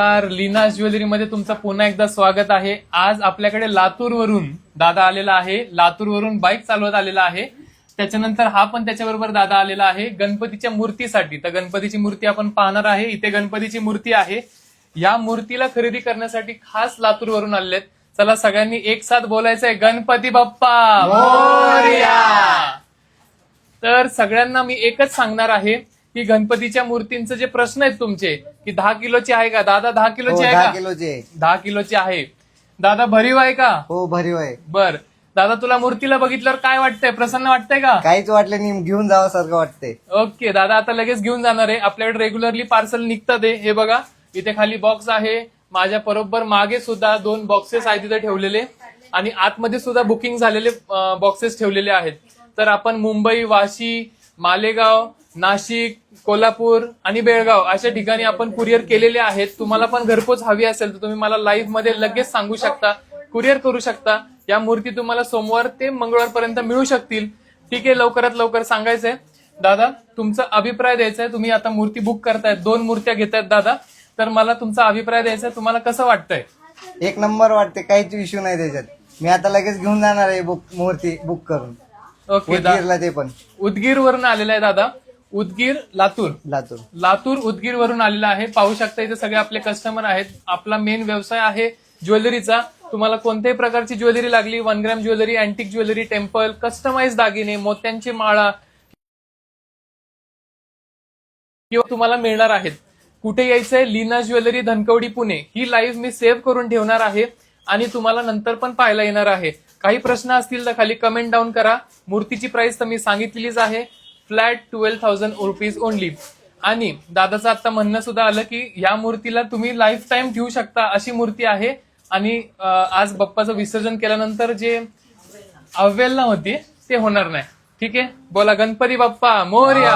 Leena jewellery मध्ये तुमचं पुन्हा एकदा स्वागत आहे। आज आपल्याकडे लातूरवरून दादा आलेला आहे, लातूरवरून बाईक चालवत आलेला आहे। त्याच्यानंतर हा पण त्याच्याबरोबर दादा आलेला आहे गणपतीच्या मूर्तीसाठी। तर गणपतीची मूर्ती आपण पाहणार आहे। इथे गणपतीची मूर्ती आहे, या मूर्तीला खरेदी करण्यासाठी खास लातूरवरून आलेत। चला सगळ्यांनी एक साथ बोलायचंय, गणपती बाप्पा मोरया। तर सगळ्यांना मी एकच सांगणार आहे की गणपतीच्या मूर्तींचे जे प्रश्न आहेत तुमचे की 10 किलोची आहे का दादा? 10 किलोची आहे का? 10 किलोची आहे। 10 किलोची आहे दादा। भरीव आहे का? हो भरीव आहे। बर दादा, तुला मूर्तीला बघितल्यावर काय वाटतंय? प्रसन्न वाटतंय का? काहीच वाटलं नाही, घेऊन जावं सारखं वाटतंय। ओके दादा, आता लगेच घेऊन जाणार आहे। आपल्याकडे रेग्युलरली पार्सल निघतात हे बघा, इथे खाली बॉक्स आहे। माझ्या बरोबर मागे सुद्धा 2 बॉक्सेस आहेत तिथे ठेवलेले, आणि आतमध्ये सुद्धा बुकिंग झालेले बॉक्सेस ठेवलेले आहेत। तर आपण मुंबई, वाशी, मालेगाव, नाशिक, कोल्हापूर आणि बेळगाव अशा ठिकाणी आपण कुरिअर केलेले आहेत। तुम्हाला पण घरपोच हवी असेल तर तुम्ही मला लाईव्ह मध्ये लगेच सांगू शकता, कुरिअर करू शकता। या मूर्ती तुम्हाला सोमवार ते मंगळवारपर्यंत मिळू शकतील। ठीक आहे, लवकरात लवकर सांगायचंय। दादा, तुमचा अभिप्राय द्यायचा आहे। तुम्ही आता मूर्ती बुक करतायत, 2 मूर्त्या घेतायत दादा, तर मला तुमचा अभिप्राय द्यायचा आहे। तुम्हाला कसं वाटतंय? एक नंबर वाटते, काहीच इश्यू नाही त्याच्यात। मी आता लगेच घेऊन जाणार आहे मूर्ती बुक करून। ओके, उदगीरला ते पण उदगीर वरून आलेला आहे दादा। उदगीर, लातूर लातूर उदगीर वरून आलेला आहे। पाहू शकता इथे सगळे आपले कस्टमर आहेत। आपला मेन व्यवसाय आहे ज्वेलरीचा। तुम्हाला कोणत्याही प्रकारची ज्वेलरी लागली, 1 gram jewellery, antique jewellery, temple, customise दागिने, मोत्यांची माळा किंवा तुम्हाला मिळणार आहेत। कुठे यायचंय? लीना ज्वेलरी, धनकवडी, पुणे। ही लाईव्ह मी सेव्ह करून ठेवणार आहे आणि तुम्हाला नंतर पण पाहायला येणार आहे। काही प्रश्न असतील तर खाली कमेंट डाऊन करा। मूर्तीची प्राइस तर मी सांगितलेलीच आहे, फ्लॅट 12,000 रुपीज ओनली। आणि दादाचं आता म्हणणं सुद्धा आलं की या मूर्तीला तुम्ही लाईफ टाइम ठेवू शकता, अशी मूर्ती आहे। आणि आज बाप्पाचं विसर्जन केल्यानंतर जे अवेलना होती ते होणार नाही। ठीक आहे, बोला गणपती बाप्पा मोरया।